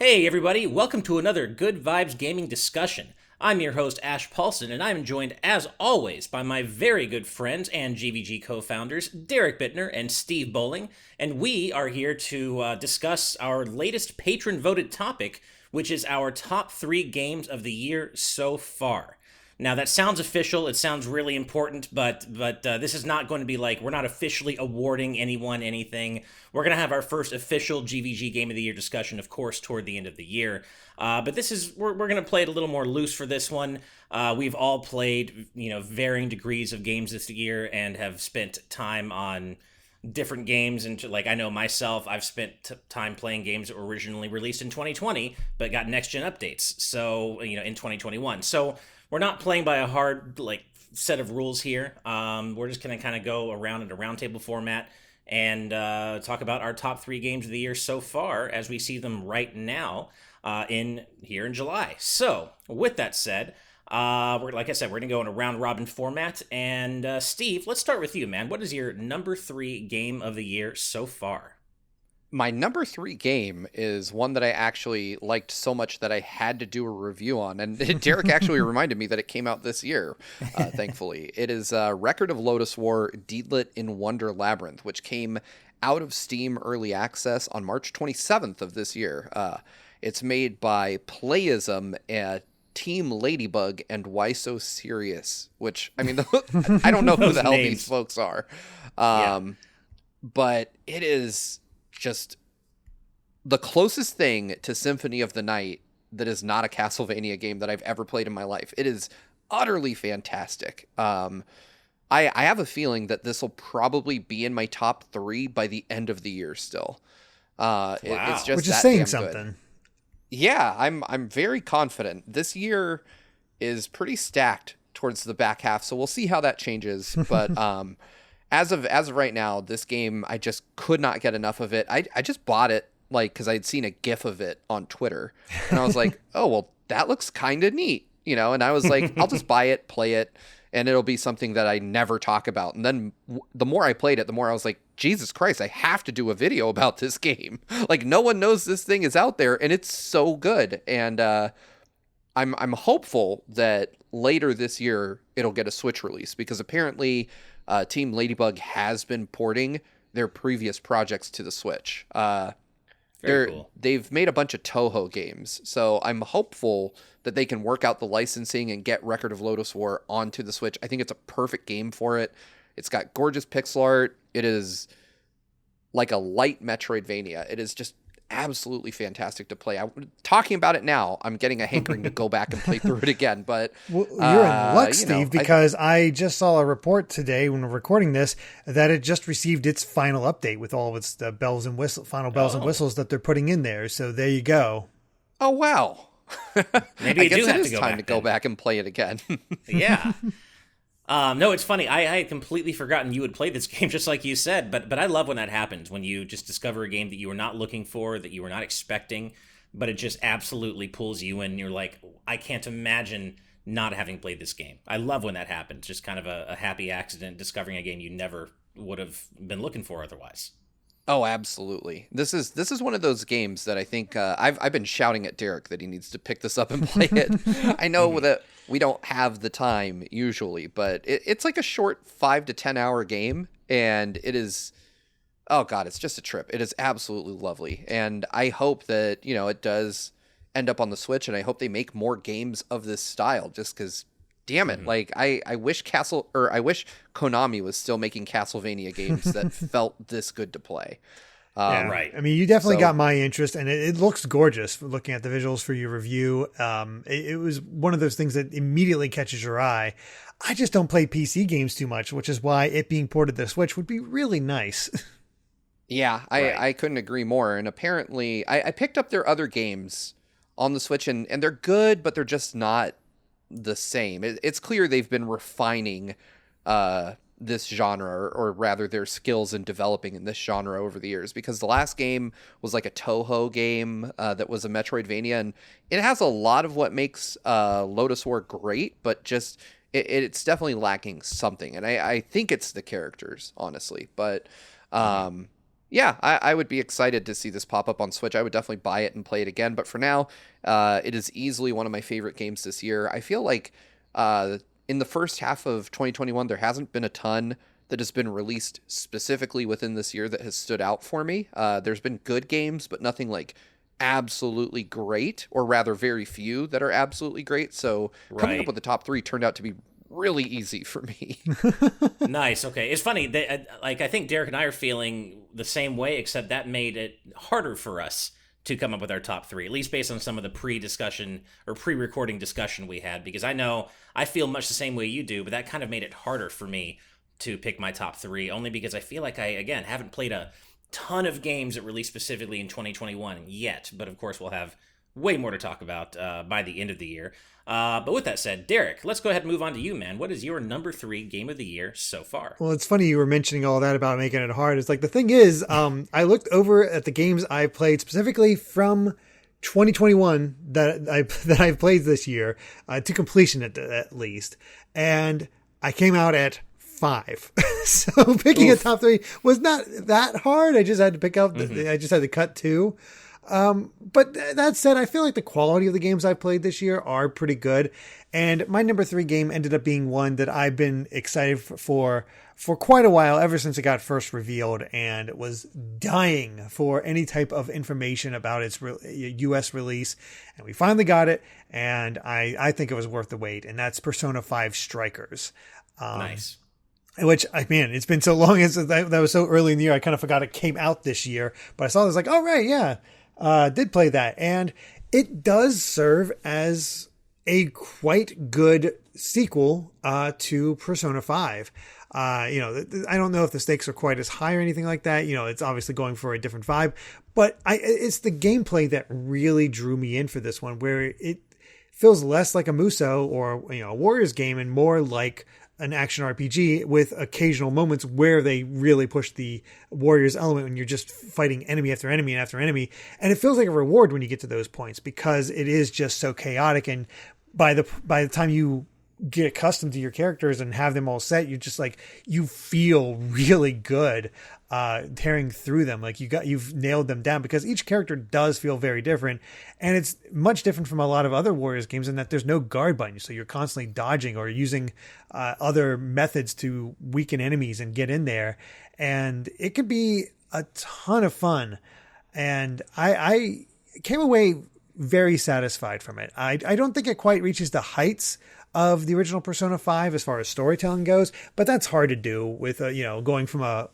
Hey everybody, welcome to another Good Vibes Gaming discussion. I'm your host Ash Paulson, and I'm joined as always by my very good friends and GVG co-founders Derek Bittner and Steve Bowling, and we are here to discuss our latest patron-voted topic, which is our top 3 games of the year so far. Now that sounds official. It sounds really important, but this is not going to be like we're not officially awarding anyone anything. We're going to have our first official GVG Game of the Year discussion, of course, toward the end of the year. But this is we're going to play it a little more loose for this one. We've all played varying degrees of games this year and have spent time on different games. And like I know myself, I've spent time playing games that were originally released in 2020 but got next gen updates. So in 2021. So we're not playing by a hard set of rules here. We're just going to kind of go around in a roundtable format and talk about our top 3 games of the year so far as we see them right now in July. So with that said, like I said, we're going to go in a round robin format. And Steve, let's start with you, man. What is your number 3 game of the year so far? My number 3 game is one that I actually liked so much that I had to do a review on. And Derek actually reminded me that it came out this year, thankfully. It is Record of Lodoss War Deedlit in Wonder Labyrinth, which came out of Steam Early Access on March 27th of this year. It's made by Playism, Team Ladybug, and Why So Serious, which, I mean, I don't know who the hell these folks are. But it is just the closest thing to Symphony of the Night that is not a Castlevania game that I've ever played in my life. It is utterly fantastic. I have a feeling that this will probably be in my top 3 by the end of the year still. Wow. It's just which is that saying damn something. Good. Yeah, I'm very confident. This year is pretty stacked towards the back half, so we'll see how that changes. But as of right now, this game, I just could not get enough of it. I just bought it because I had seen a GIF of it on Twitter, and I was like, oh well, that looks kind of neat, And I was like, I'll just buy it, play it, and it'll be something that I never talk about. And then the more I played it, the more I was like, Jesus Christ, I have to do a video about this game. No one knows this thing is out there, and it's so good. And I'm hopeful that later this year it'll get a Switch release, because apparently Team Ladybug has been porting their previous projects to the Switch. Very cool. They've made a bunch of Toho games, so I'm hopeful that they can work out the licensing and get Record of Lodoss War onto the Switch. I think it's a perfect game for it. It's got gorgeous pixel art. It is like a light Metroidvania. It is just absolutely fantastic to play. Talking about it now, I'm getting a hankering to go back and play through it again. But well, you're in luck, Steve, because I just saw a report today when we're recording this that it just received its final update with all of its bells and whistles, final bells and whistles that they're putting in there. So there you go. Oh wow! Maybe I guess it is time to go back and play it again. Yeah. No, it's funny. I had completely forgotten you had played this game, just like you said. But I love when that happens, when you just discover a game that you were not looking for, that you were not expecting, but it just absolutely pulls you in. You're like, I can't imagine not having played this game. I love when that happens. Just kind of a happy accident, discovering a game you never would have been looking for otherwise. Oh, absolutely. This is one of those games that I think I've been shouting at Derek that he needs to pick this up and play it. I know that we don't have the time usually, but it's like a short 5 to 10 hour game, and it is, oh God, it's just a trip. It is absolutely lovely. And I hope that, it does end up on the Switch, and I hope they make more games of this style, just because damn it. I wish I wish Konami was still making Castlevania games that felt this good to play. Yeah, right. I mean, you definitely got my interest, and it looks gorgeous looking at the visuals for your review. It was one of those things that immediately catches your eye. I just don't play PC games too much, which is why it being ported to the Switch would be really nice. Yeah, I couldn't agree more. And apparently, I picked up their other games on the Switch, and they're good, but they're just not the same. It's clear they've been refining this genre, or rather their skills in developing in this genre over the years, because the last game was like a Toho game that was a Metroidvania, and it has a lot of what makes Lodoss War great, but just it's definitely lacking something. And I think it's the characters, honestly, but Yeah, I would be excited to see this pop up on Switch. I would definitely buy it and play it again. But for now, it is easily one of my favorite games this year. I feel like in the first half of 2021, there hasn't been a ton that has been released specifically within this year that has stood out for me. There's been good games, but nothing like absolutely great, or rather very few that are absolutely great. So coming up with the top three turned out to be really easy for me. Nice. Okay. It's funny that like I think Derek and I are feeling the same way, except that made it harder for us to come up with our top three, at least based on some of the pre-discussion or pre-recording discussion we had, because I know I feel much the same way you do, but that kind of made it harder for me to pick my top three, only because I feel like I, again, haven't played a ton of games that released specifically in 2021 yet, but of course we'll have way more to talk about by the end of the year. But with that said, Derek, let's go ahead and move on to you, man. What is your number 3 game of the year so far? Well, it's funny you were mentioning all that about making it hard. It's like, the thing is, I looked over at the games I played specifically from 2021 that I've played this year to completion at least, and I came out at 5. So picking a top 3 was not that hard. I just had to pick up. I just had to cut 2. But that said, I feel like the quality of the games I've played this year are pretty good. And my number 3 game ended up being one that I've been excited for quite a while, ever since it got first revealed, and was dying for any type of information about its US release. And we finally got it, and I think it was worth the wait. And that's Persona 5 Strikers. Nice. Which, man, it's been so long. That was so early in the year, I kind of forgot it came out this year. But I saw this like, oh, right, yeah. Did play that, and it does serve as a quite good sequel to Persona 5. I don't know if the stakes are quite as high or anything like that. It's obviously going for a different vibe, but it's the gameplay that really drew me in for this one, where it feels less like a Musou or a Warriors game and more like an action RPG, with occasional moments where they really push the Warriors element when you're just fighting enemy after enemy and after enemy. And it feels like a reward when you get to those points, because it is just so chaotic. And by the time you get accustomed to your characters and have them all set, you feel really good tearing through them. Like you've nailed them down, because each character does feel very different, and it's much different from a lot of other Warriors games in that there's no guard button, so you're constantly dodging or using other methods to weaken enemies and get in there, and it could be a ton of fun. And I came away very satisfied from it. I don't think it quite reaches the heights of the original Persona 5 as far as storytelling goes, but that's hard to do with going from a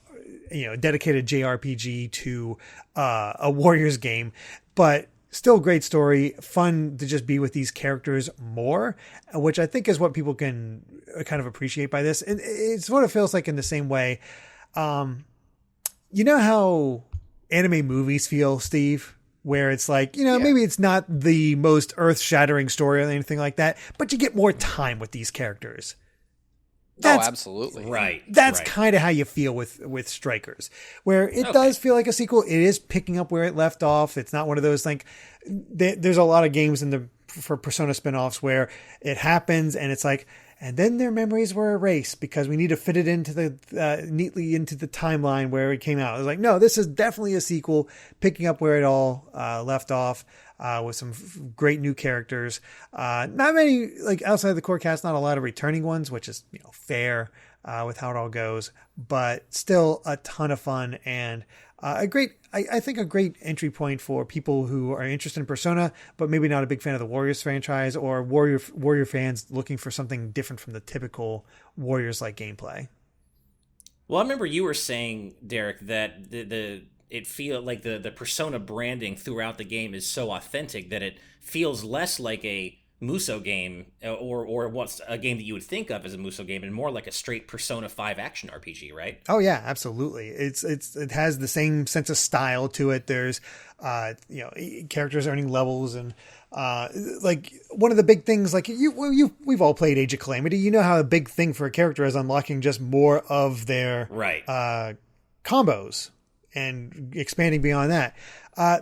dedicated JRPG to a Warriors game. But still great story, fun to just be with these characters more, which I think is what people can kind of appreciate by this. And it's what it feels like in the same way. You know how anime movies feel, Steve? Where it's like, maybe it's not the most earth-shattering story or anything like that, but you get more time with these characters. Absolutely. Right. That's kind of how you feel with Strikers, where it does feel like a sequel. It is picking up where it left off. It's not one of those, like, there's a lot of games for Persona spinoffs where it happens and it's like, and then their memories were erased because we need to fit it into the neatly into the timeline where it came out. I was like, no, this is definitely a sequel, picking up where it all left off, with some great new characters. Not many, like, outside the core cast, not a lot of returning ones, which is fair with how it all goes, but still a ton of fun, and I think a great entry point for people who are interested in Persona, but maybe not a big fan of the Warriors franchise, or Warrior fans looking for something different from the typical Warriors-like gameplay. Well, I remember you were saying, Derek, that it feels like the Persona branding throughout the game is so authentic that it feels less like a Musou game or what's a game that you would think of as a Musou game, and more like a straight Persona 5 action RPG, right? Oh yeah, absolutely. It has the same sense of style to it. There's characters earning levels, and like one of the big things, like we've all played Age of Calamity. You know how a big thing for a character is unlocking just more of their combos and expanding beyond that.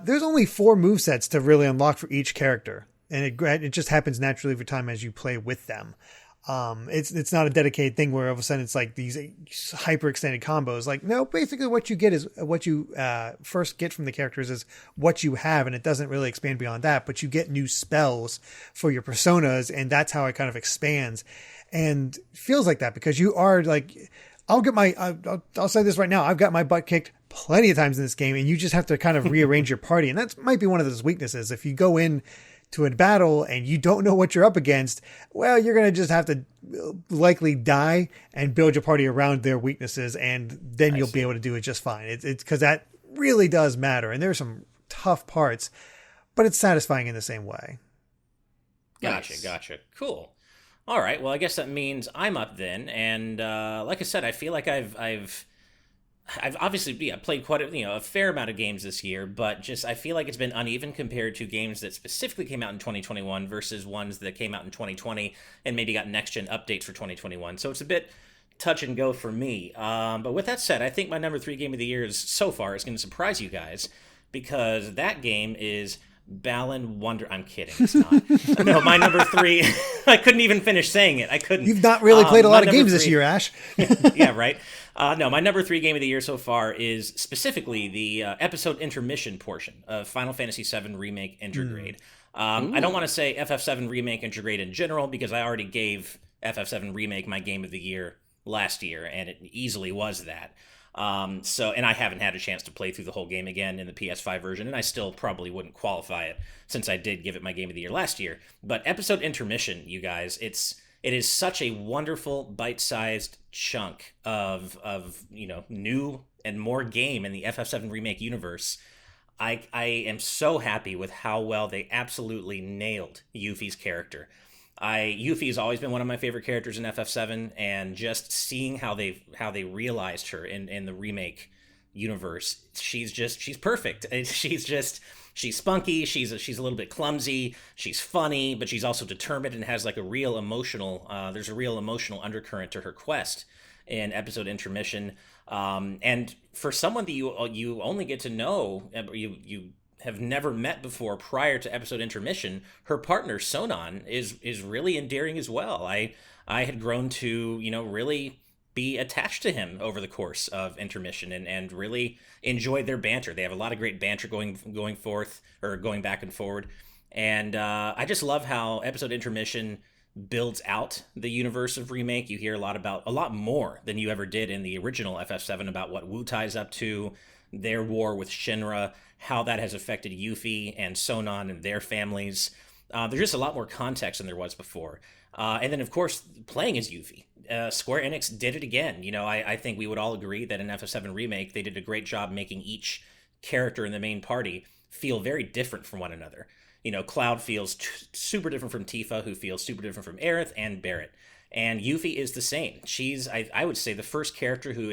There's only 4 movesets to really unlock for each character, and it just happens naturally over time as you play with them. It's not a dedicated thing where all of a sudden it's like these hyper extended combos. Like, no, basically what you get is what you first get from the characters is what you have, and it doesn't really expand beyond that. But you get new spells for your personas, and that's how it kind of expands. And feels like that because you are like, I'll say this right now. I've got my butt kicked plenty of times in this game, and you just have to kind of rearrange your party, and that might be one of those weaknesses. If you go in to a battle and you don't know what you're up against, well, you're going to just have to likely die and build your party around their weaknesses, and then you'll be able to do it just fine. It's because that really does matter, and there's some tough parts, but it's satisfying in the same way. Gotcha. Cool. All right. Well, I guess that means I'm up then, and like I said, I feel like I've obviously played quite a fair amount of games this year, but just I feel like it's been uneven compared to games that specifically came out in 2021 versus ones that came out in 2020 and maybe got next gen updates for 2021. So it's a bit touch and go for me. But with that said, I think my number 3 game of the year so far is going to surprise you guys because that game is Balan Wonder. I'm kidding. It's not. No, my number 3. I couldn't even finish saying it. I couldn't. You've not really played a lot of games this year, Ash. Yeah, right. No, my number 3 game of the year so far is specifically the episode intermission portion of Final Fantasy VII Remake Intergrade. I don't want to say FF7 Remake Intergrade in general because I already gave FF7 Remake my game of the year last year, and it easily was that. And I haven't had a chance to play through the whole game again in the PS5 version, and I still probably wouldn't qualify it since I did give it my game of the year last year. But episode intermission, you guys, it is such a wonderful bite-sized chunk of new and more game in the FF7 Remake universe. I am so happy with how well they absolutely nailed Yuffie's character. Yuffie has always been one of my favorite characters in FF7, and just seeing how they realized her in the remake universe, she's perfect. She's spunky, she's a little bit clumsy, she's funny, but she's also determined and has like a real emotional there's a real emotional undercurrent to her quest in episode intermission. And for someone that you only get to know, you have never met before prior to episode intermission, her partner Sonon is really endearing as well. I had grown to really be attached to him over the course of intermission and really enjoyed their banter. They have a lot of great banter going back and forward, and I just love how episode intermission builds out the universe of Remake. You hear a lot more than you ever did in the original FF7 about what Wutai's up to, their war with Shinra, how that has affected Yuffie and Sonon and their families. There's just a lot more context than there was before. And then, of course, playing as Yuffie. Square Enix did it again. I think we would all agree that in FF7 Remake, they did a great job making each character in the main party feel very different from one another. Cloud feels super different from Tifa, who feels super different from Aerith and Barrett. And Yuffie is the same. She's, I would say, the first character who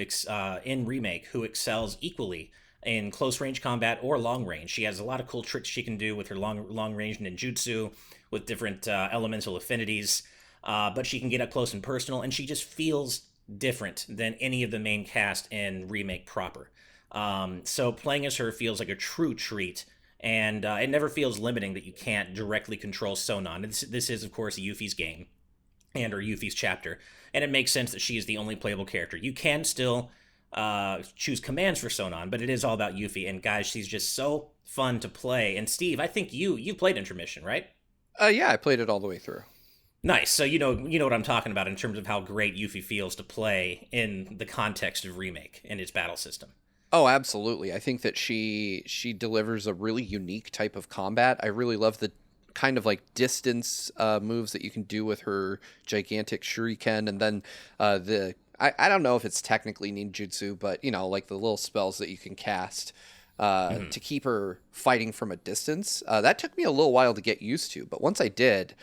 in Remake who excels equally in close range combat or long range. She has a lot of cool tricks she can do with her long range ninjutsu with different elemental affinities, but she can get up close and personal, and she just feels different than any of the main cast in Remake proper. So playing as her feels like a true treat, and it never feels limiting that you can't directly control Sonon. This is, of course, Yuffie's game and or Yuffie's chapter, and it makes sense that she is the only playable character. You can still choose commands for Sonon, but it is all about Yuffie, and guys, she's just so fun to play. And Steve, I think you played Intermission, right? Yeah, I played it all the way through. Nice. So you know what I'm talking about in terms of how great Yuffie feels to play in the context of Remake and its battle system. Oh, absolutely. I think that she delivers a really unique type of combat. I really love the kind of like distance moves that you can do with her gigantic shuriken, and then I don't know if it's technically ninjutsu, but like the little spells that you can cast to keep her fighting from a distance. That took me a little while to get used to, but once I did,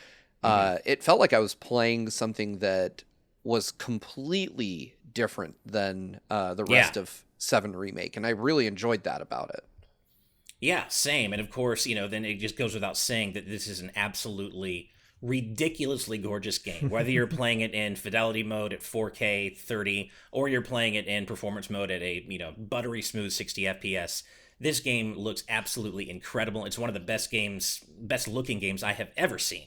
it felt like I was playing something that was completely different than the rest of 7 Remake, and I really enjoyed that about it. Yeah, same. And of course, then it just goes without saying that this is an absolutely ridiculously gorgeous game. Whether you're playing it in fidelity mode at 4K 30, or you're playing it in performance mode at a buttery smooth 60 FPS, this game looks absolutely incredible. It's one of the best looking games I have ever seen.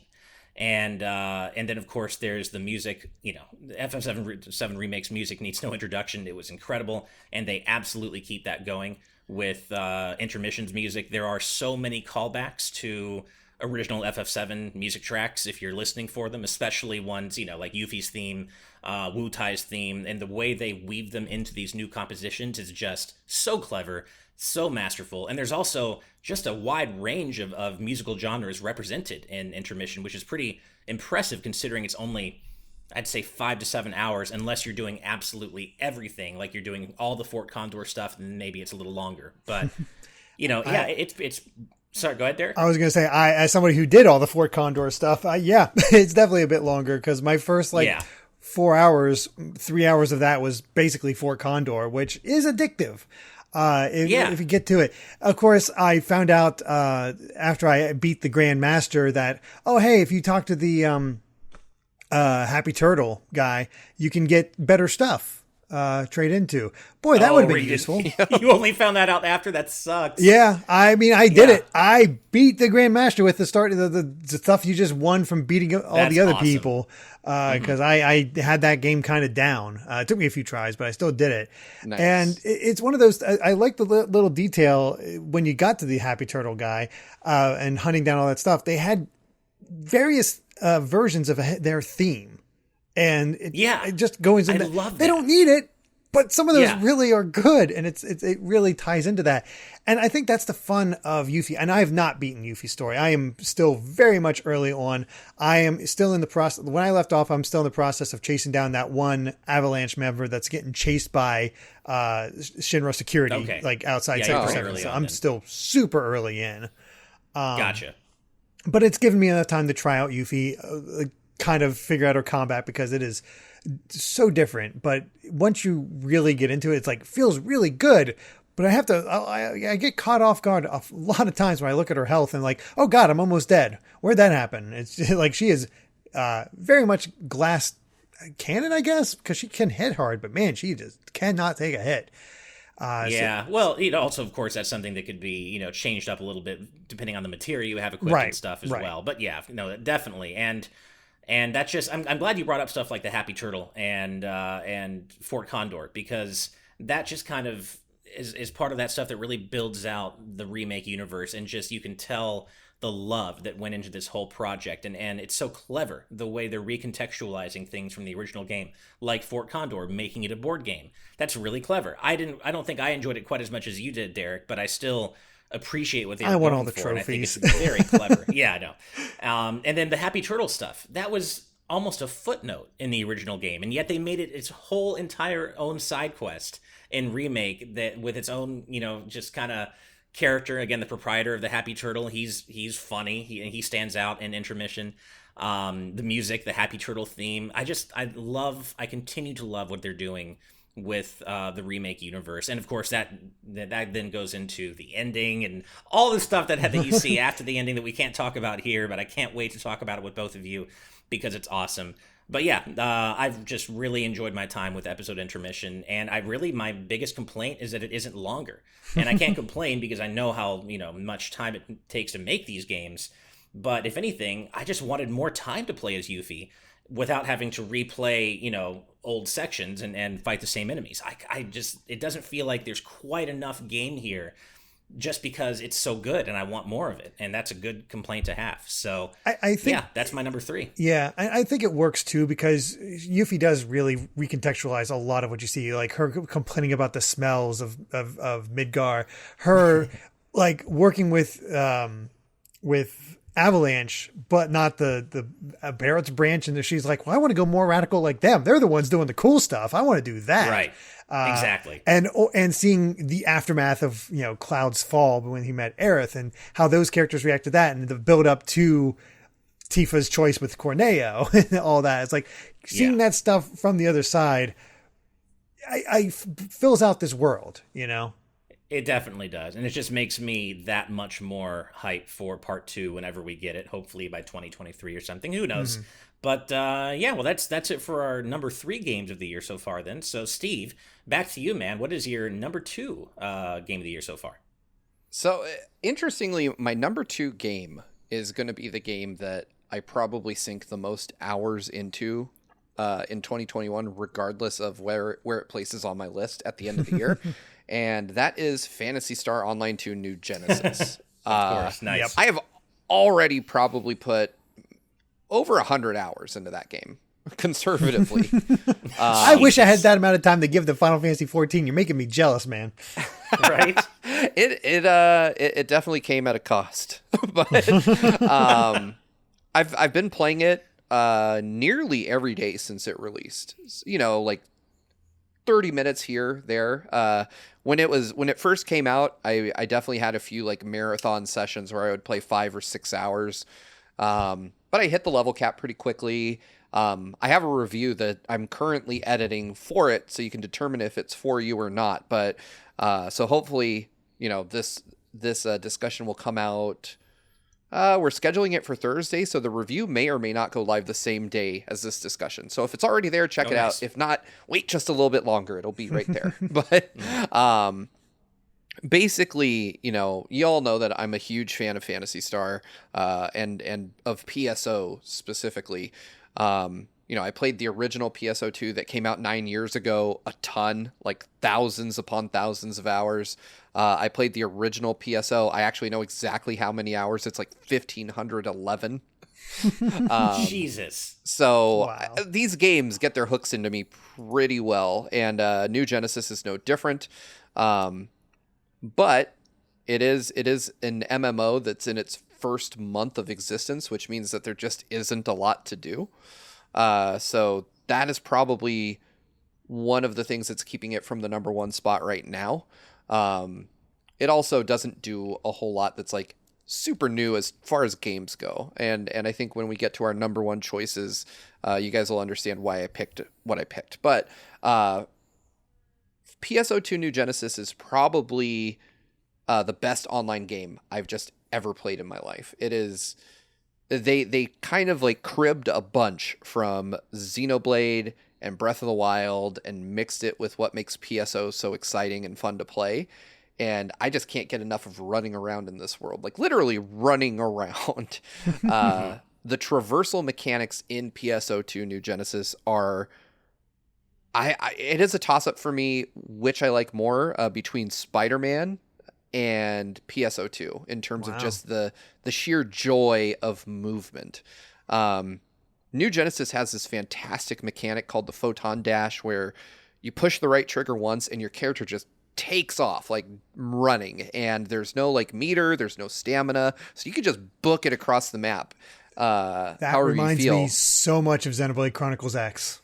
And then of course there's the music. The FF7 Remake's music needs no introduction. It was incredible, and they absolutely keep that going with intermissions music. There are so many callbacks to original FF7 music tracks if you're listening for them, especially ones like Yuffie's theme, Wu Tai's theme, and the way they weave them into these new compositions is just so clever, so masterful. And there's also just a wide range of musical genres represented in Intermission, which is pretty impressive considering it's only, I'd say, 5 to 7 hours, unless you're doing absolutely everything, like you're doing all the Fort Condor stuff, and maybe it's a little longer. But it's sorry, go ahead, Derek. I was going to say, as somebody who did all the Fort Condor stuff, it's definitely a bit longer, because my first 4 hours, 3 hours of that was basically Fort Condor, which is addictive. If you get to it. Of course, I found out after I beat the Grand Master that, if you talk to the Happy Turtle guy, you can get better stuff trade into. Boy, that would have been useful. You only found that out after? That sucks. Yeah, I mean, I did it. I beat the Grand Master with the start of the stuff you just won from beating all the other people. Because I had that game kind of down. It took me a few tries, but I still did it. Nice. And it's one of those, I like the little detail when you got to the Happy Turtle guy and hunting down all that stuff. They had various versions of their theme. And it just goes into, they don't need it, but some of those really are good. And it really ties into that. And I think that's the fun of Yuffie. And I have not beaten Yuffie's story. I am still very much early on. I am still in the process. When I left off, I'm still in the process of chasing down that one Avalanche member that's getting chased by Shinra security, like outside Sector 7. So I'm still super early in. Gotcha. But it's given me enough time to try out Yuffie, kind of figure out her combat, because it is so different. But once you really get into it, it's feels really good. But I get caught off guard a lot of times when I look at her health and oh God, I'm almost dead. Where'd that happen? It's she is very much glass cannon, I guess, because she can hit hard, but man, she just cannot take a hit. Well, also, of course, that's something that could be, changed up a little bit depending on the material you have equipped and stuff as well. But definitely. And that's just, I'm glad you brought up stuff like the Happy Turtle and Fort Condor, because that just kind of is part of that stuff that really builds out the remake universe, and just you can tell the love that went into this whole project, and it's so clever the way they're recontextualizing things from the original game, like Fort Condor, making it a board game. That's really clever. I don't think I enjoyed it quite as much as you did, Derek, but I still appreciate what they were going all the for, trophies. And I think it's very clever. Yeah, I know. And then the Happy Turtle stuff, that was almost a footnote in the original game, and yet they made it its whole entire own side quest in remake, that with its own, just kind of character. Again, the proprietor of the Happy Turtle, he's funny, he stands out in Intermission. The music, the Happy Turtle theme, I continue to love what they're doing with the remake universe. And of course that then goes into the ending and all the stuff that you see after the ending that we can't talk about here, but I can't wait to talk about it with both of you because it's awesome. But I've just really enjoyed my time with episode Intermission, and my biggest complaint is that it isn't longer. And I can't complain because I know how much time it takes to make these games. But if anything, I just wanted more time to play as Yuffie without having to replay old sections and fight the same enemies. It doesn't feel like there's quite enough game here, just because it's so good and I want more of it. And that's a good complaint to have. So I think, that's my number 3. Yeah. I think it works too, because Yuffie does really recontextualize a lot of what you see, like her complaining about the smells of Midgar, her working with Avalanche, but not the Barrett's branch. And she's like, well, I want to go more radical like them. They're the ones doing the cool stuff. I want to do that. Right. Exactly. And seeing the aftermath of, Cloud's fall when he met Aerith, and how those characters react to that, and the build up to Tifa's choice with Corneo and all that. It's like seeing that stuff from the other side, I fills out this world, It definitely does. And it just makes me that much more hyped for part 2 whenever we get it, hopefully by 2023 or something. Who knows? Mm-hmm. But that's it for our number 3 games of the year so far then. So Steve, back to you, man. What is your number 2 game of the year so far? So interestingly, my number 2 game is going to be the game that I probably sink the most hours into in 2021, regardless of where it places on my list at the end of the year. And that is Phantasy Star Online 2 New Genesis. Of course, nice. Yep. I have already probably put over 100 hours into that game, conservatively. I wish I had that amount of time to give to Final Fantasy 14. You're making me jealous, man. Right? It definitely came at a cost, but I've been playing it nearly every day since it released. You know, like 30 minutes here, there. When it first came out, I definitely had a few like marathon sessions where I would play 5 or 6 hours. But I hit the level cap pretty quickly. I have a review that I'm currently editing for it, so you can determine if it's for you or not. But so hopefully, you know, this discussion will come out. We're scheduling it for Thursday, so the review may or may not go live the same day as this discussion. So if it's already there, check it out. If not, wait just a little bit longer. It'll be right there. But basically, you know, you all know that I'm a huge fan of Phantasy Star and of PSO specifically. You know, I played the original PSO2 that came out 9 years ago a ton, like thousands upon thousands of hours. I played the original PSO. I actually know exactly how many hours. It's like 1,511. Jesus. So Wow. these games get their hooks into me pretty well, and New Genesis is no different. But it is an MMO that's in its first month of existence, which means that there just isn't a lot to do. So that is probably one of the things that's keeping it from the number one spot right now. It also doesn't do a whole lot that's like super new as far as games go. And I think when we get to our number one choices, you guys will understand why I picked what I picked. But PSO2 New Genesis is probably the best online game I've just ever played in my life. It is... They kind of like cribbed a bunch from Xenoblade and Breath of the Wild and mixed it with what makes PSO so exciting and fun to play. And I just can't get enough of running around in this world, like literally running around. The traversal mechanics in PSO2 New Genesis are... it is a toss-up for me, which I like more between Spider-Man and PSO2 in terms of just the sheer joy of movement. New Genesis has this fantastic mechanic called the Photon Dash, where you push the right trigger once and your character just takes off like running, and there's no like meter, there's no stamina, so you can just book it across the map. That however reminds you feel. me so much of Xenoblade Chronicles X.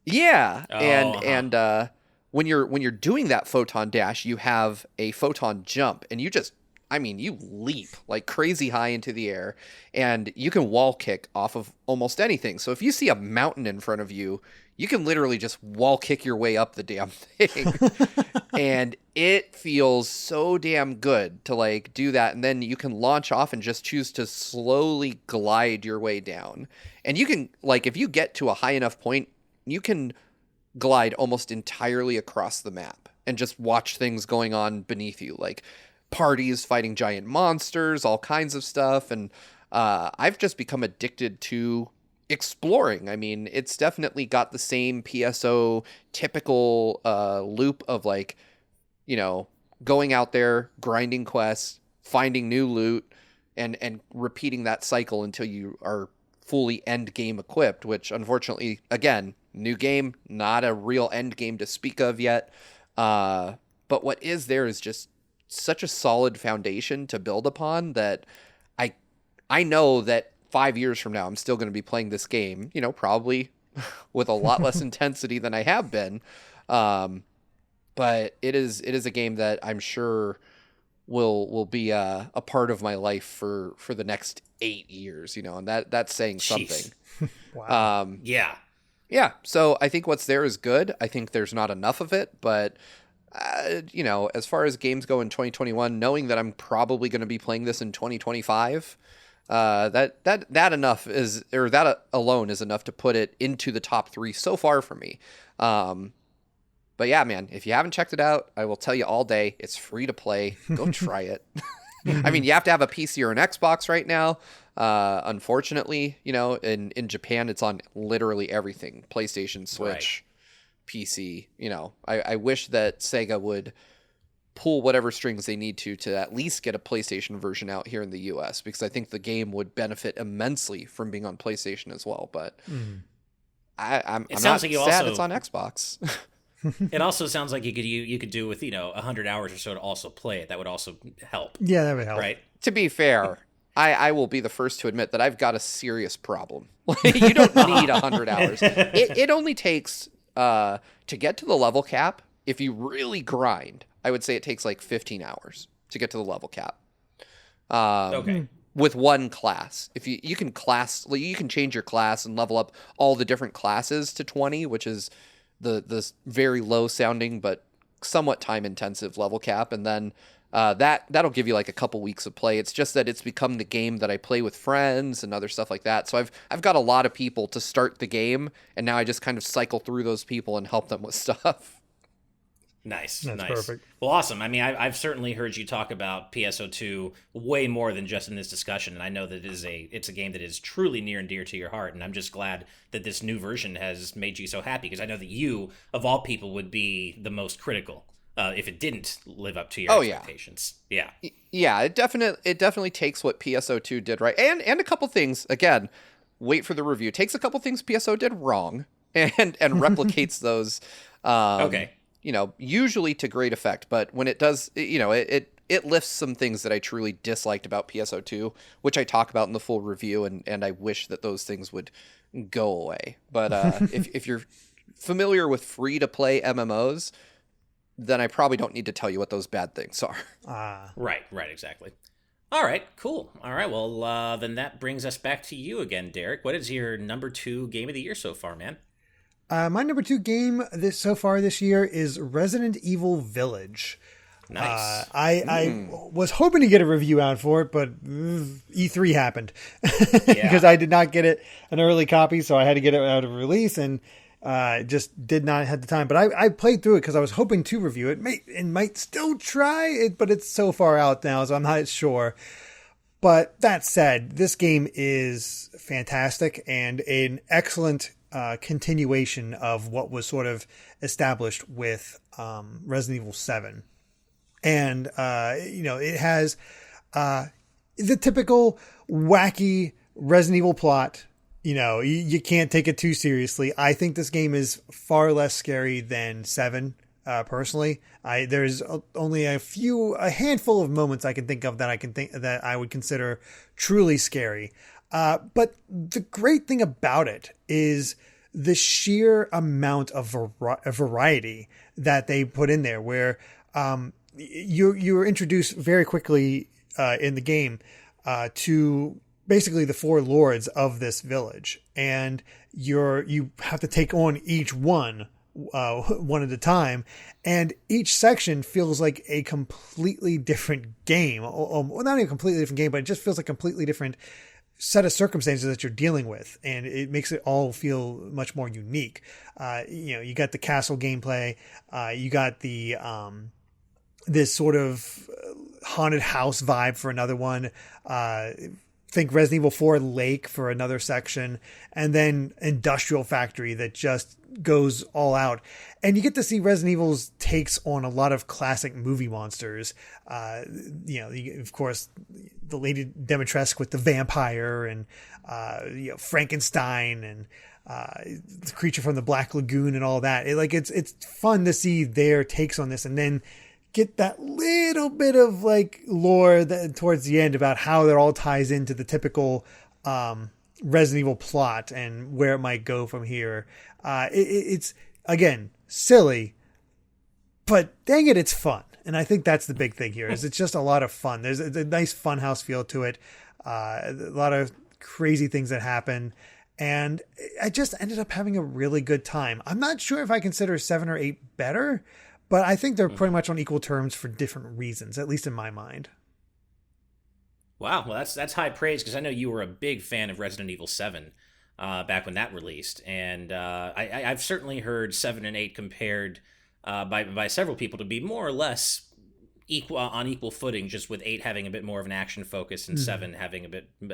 Yeah, and when you're doing that Photon Dash, you have a Photon Jump, and you leap like crazy high into the air, and you can wall kick off of almost anything. So if you see a mountain in front of you, you can literally just wall kick your way up the damn thing. And it feels so damn good to like do that. And then you can launch off and just choose to slowly glide your way down. And you can, like, if you get to a high enough point, you can glide almost entirely across the map and just watch things going on beneath you, like parties fighting giant monsters, all kinds of stuff. And I've just become addicted to exploring. I mean, it's definitely got the same PSO typical loop of like, you know, going out there, grinding quests, finding new loot, and repeating that cycle until you are fully end game equipped, which unfortunately, again, new game, not a real end game to speak of yet. But what is there is just such a solid foundation to build upon that I know that 5 years from now, I'm still going to be playing this game, you know, probably with a lot less intensity than I have been. But it is a game that I'm sure will be a part of my life for the next 8 years, you know, and that's saying something. Wow. Yeah. So I think what's there is good. I think there's not enough of it, but you know, as far as games go in 2021, knowing that I'm probably going to be playing this in 2025, that enough is, or that alone is enough to put it into the top 3 so far for me. But yeah, man, if you haven't checked it out, I will tell you all day, it's free to play. Go try it. I mean, you have to have a PC or an Xbox right now. Unfortunately, in Japan, it's on literally everything: PlayStation, Switch, PC. I wish that Sega would pull whatever strings they need to at least get a PlayStation version out here in the US, because I think the game would benefit immensely from being on PlayStation as well. But I'm not sad it's on Xbox. It also sounds like you could do with 100 hours or so to also play it. That would also help. Yeah, that would help. Right. To be fair, I will be the first to admit that I've got a serious problem. You don't need 100 hours. It only takes to get to the level cap. If you really grind, I would say it takes like 15 hours to get to the level cap. Okay. With one class. If you can change your class and level up all the different classes to 20, which is the very low sounding but somewhat time intensive level cap, and then that'll give you like a couple weeks of play. It's just that it's become the game that I play with friends and other stuff like that. So I've got a lot of people to start the game, and now I just kind of cycle through those people and help them with stuff. Nice. That's nice. perfect. Well, awesome. I mean, I've certainly heard you talk about PSO2 way more than just in this discussion, and I know that it's a game that is truly near and dear to your heart, and I'm just glad that this new version has made you so happy, because I know that you, of all people, would be the most critical if it didn't live up to your expectations. Yeah. Yeah, it definitely takes what PSO2 did right, and a couple things. Again, wait for the review. Takes a couple things PSO did wrong, and replicates those. Okay. Usually to great effect, but when it does, it lifts some things that I truly disliked about PSO2, which I talk about in the full review, and I wish that those things would go away. But if you're familiar with free-to-play MMOs, then I probably don't need to tell you what those bad things are. Right, exactly. All right, cool. All right, well, then that brings us back to you again, Derek. What is your number 2 game of the year so far, man? My number 2 game so far this year is Resident Evil Village. Nice. I was hoping to get a review out for it, but E3 happened because I did not get an early copy, so I had to get it out of release, and just did not have the time. But I played through it because I was hoping to review it. Might still try it, but it's so far out now, so I'm not sure. But that said, this game is fantastic and an excellent continuation of what was sort of established with Resident Evil 7. And, it has the typical wacky Resident Evil plot. You can't take it too seriously. I think this game is far less scary than 7, personally. There's only a handful of moments I can think of that I would consider truly scary. But the great thing about it is the sheer amount of variety that they put in there, where you're introduced very quickly in the game to basically the 4 lords of this village, and you have to take on each one at a time, and each section feels like a completely different game. Well, not even a completely different game, but it just feels like a completely different set of circumstances that you're dealing with, and it makes it all feel much more unique. You got the castle gameplay, you got the this sort of haunted house vibe for another one, think Resident Evil 4 Lake for another section, and then Industrial Factory that just goes all out. And you get to see Resident Evil's takes on a lot of classic movie monsters. Of course, the Lady Dimitrescu with the vampire, and Frankenstein, and the creature from the Black Lagoon, and all that. It's fun to see their takes on this, and then get that little bit of lore towards the end about how that all ties into the typical Resident Evil plot and where it might go from here. It's again silly, but dang it, it's fun. And I think that's the big thing here, is it's just a lot of fun. There's a nice funhouse feel to it. A lot of crazy things that happen. And I just ended up having a really good time. I'm not sure if I consider 7 or 8 better, but I think they're pretty much on equal terms for different reasons, at least in my mind. Wow, well, that's high praise, because I know you were a big fan of Resident Evil 7 back when that released, and I've certainly heard 7 and 8 compared by several people to be more or less equal footing, just with 8 having a bit more of an action focus and 7 having a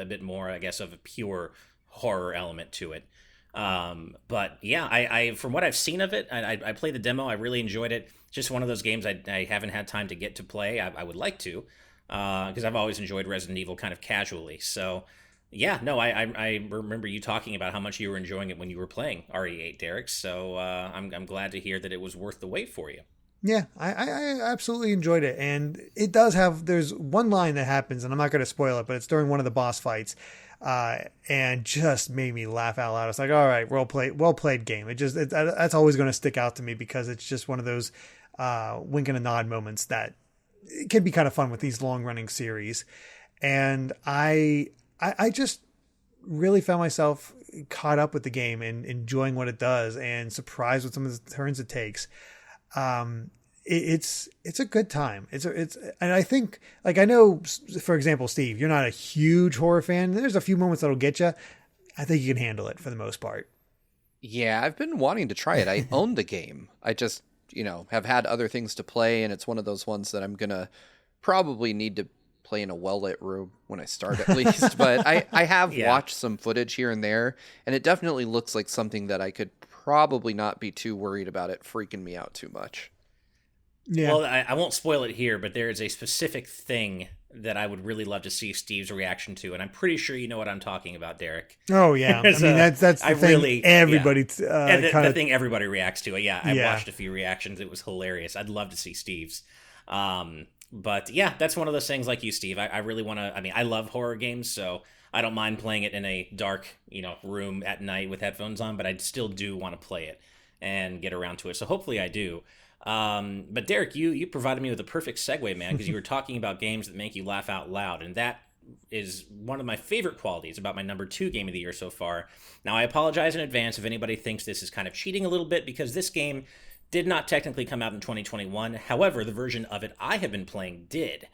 bit more, I guess, of a pure horror element to it. But yeah, I from what I've seen of it, I played the demo. I really enjoyed it. Just one of those games I haven't had time to get to play. I would like to, because I've always enjoyed Resident Evil kind of casually. So yeah, no, I remember you talking about how much you were enjoying it when you were playing RE8, Derek. So I'm glad to hear that it was worth the wait for you. Yeah, I absolutely enjoyed it. And it does have, there's one line that happens, and I'm not going to spoil it, but it's during one of the boss fights, and just made me laugh out loud. It's like, all right, well played game. That's always going to stick out to me, because it's just one of those wink and a nod moments that it can be kind of fun with these long running series. And I just really found myself caught up with the game and enjoying what it does, and surprised with some of the turns it takes. It's a good time. And I think, like, I know, for example, Steve, you're not a huge horror fan. There's a few moments that'll get you. I think you can handle it for the most part. Yeah, I've been wanting to try it. I own the game. I just, have had other things to play, and it's one of those ones that I'm gonna probably need to play in a well-lit room when I start, at least. But I have watched some footage here and there, and it definitely looks like something that I could probably not be too worried about it freaking me out too much. Yeah. Well, I won't spoil it here, but there is a specific thing that I would really love to see Steve's reaction to, and I'm pretty sure you know what I'm talking about, Derek. Oh yeah, I mean that's the thing. Really, everybody, the thing everybody reacts to. Yeah, I watched a few reactions. It was hilarious. I'd love to see Steve's. But yeah, that's one of those things, like you, Steve. I really want to. I mean, I love horror games, so I don't mind playing it in a dark, room at night with headphones on. But I still do want to play it and get around to it. So hopefully I do. But Derek, you provided me with a perfect segue, man, because you were talking about games that make you laugh out loud, and that is one of my favorite qualities about my number 2 game of the year so far. Now, I apologize in advance if anybody thinks this is kind of cheating a little bit, because this game did not technically come out in 2021. However, the version of it I have been playing did.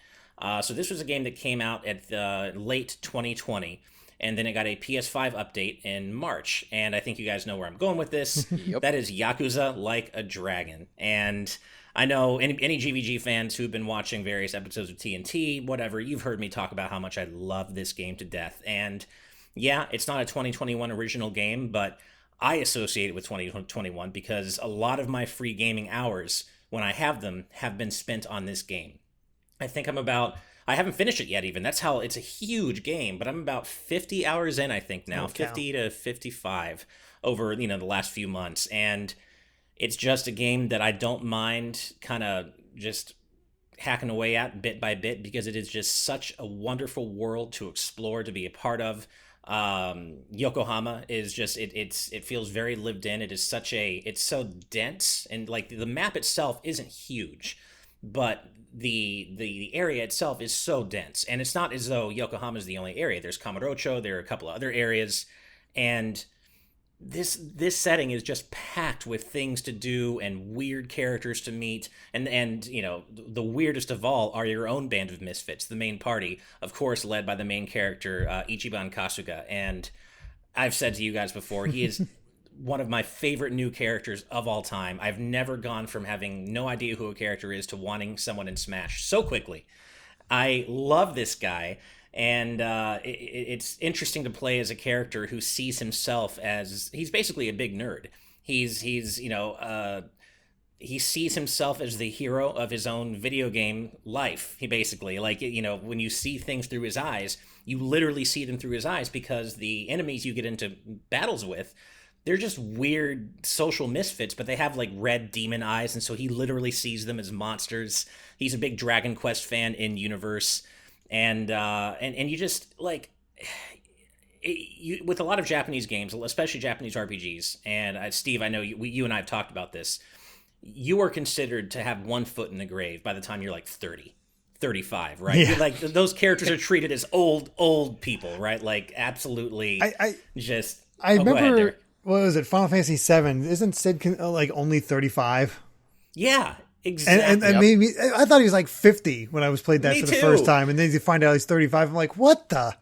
So this was a game that came out at late 2020. And then it got a PS5 update in March. And I think you guys know where I'm going with this. Yep. That is Yakuza Like a Dragon. And I know any GVG fans who've been watching various episodes of TNT, whatever, you've heard me talk about how much I love this game to death. And yeah, it's not a 2021 original game, but I associate it with 2021 because a lot of my free gaming hours, when I have them, have been spent on this game. I think I haven't finished it yet even. That's how, it's a huge game, but I'm about 50 hours in, I think now, 50 to 55 over, the last few months. And it's just a game that I don't mind kind of just hacking away at bit by bit, because it is just such a wonderful world to explore, to be a part of. Yokohama is just, it feels very lived in. It's so dense, and like the map itself isn't huge, but the area itself is so dense, and it's not as though Yokohama is the only area. There's Kamurocho, there are a couple of other areas, and this setting is just packed with things to do and weird characters to meet, and the weirdest of all are your own band of misfits, the main party, of course, led by the main character Ichiban Kasuga. And I've said to you guys before, he is one of my favorite new characters of all time. I've never gone from having no idea who a character is to wanting someone in Smash so quickly. I love this guy, and it's interesting to play as a character who sees himself as, he's basically a big nerd. He sees himself as the hero of his own video game life. He basically, when you see things through his eyes, you literally see them through his eyes, because the enemies you get into battles with, they're just weird social misfits, but they have like red demon eyes, and so he literally sees them as monsters. He's a big Dragon Quest fan in universe, and you just like, with a lot of Japanese games, especially Japanese RPGs, and Steve, I know you and I have talked about this. You are considered to have one foot in the grave by the time you're like 30, 35, right? Yeah. Like those characters are treated as old people, right? Like absolutely. I remember. Go ahead, Derek. What was it? Final Fantasy VII. Isn't Sid like only 35? Yeah, exactly. And maybe I thought he was like 50 when I was played that for the first time, and then you find out he's 35. I'm like, what the?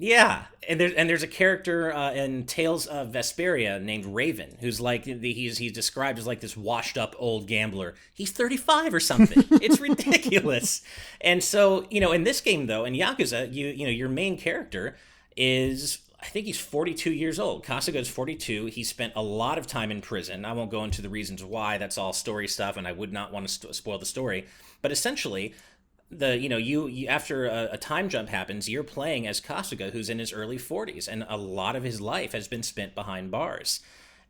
Yeah, and there's a character in Tales of Vesperia named Raven, who's like he's described as like this washed up old gambler. He's 35 or something. It's ridiculous. And so in this game though, in Yakuza, your main character is, I think he's 42 years old. Kasuga is 42. He spent a lot of time in prison. I won't go into the reasons why. That's all story stuff, and I would not want to spoil the story. But essentially, you after a time jump happens, you're playing as Kasuga, who's in his early 40s, and a lot of his life has been spent behind bars.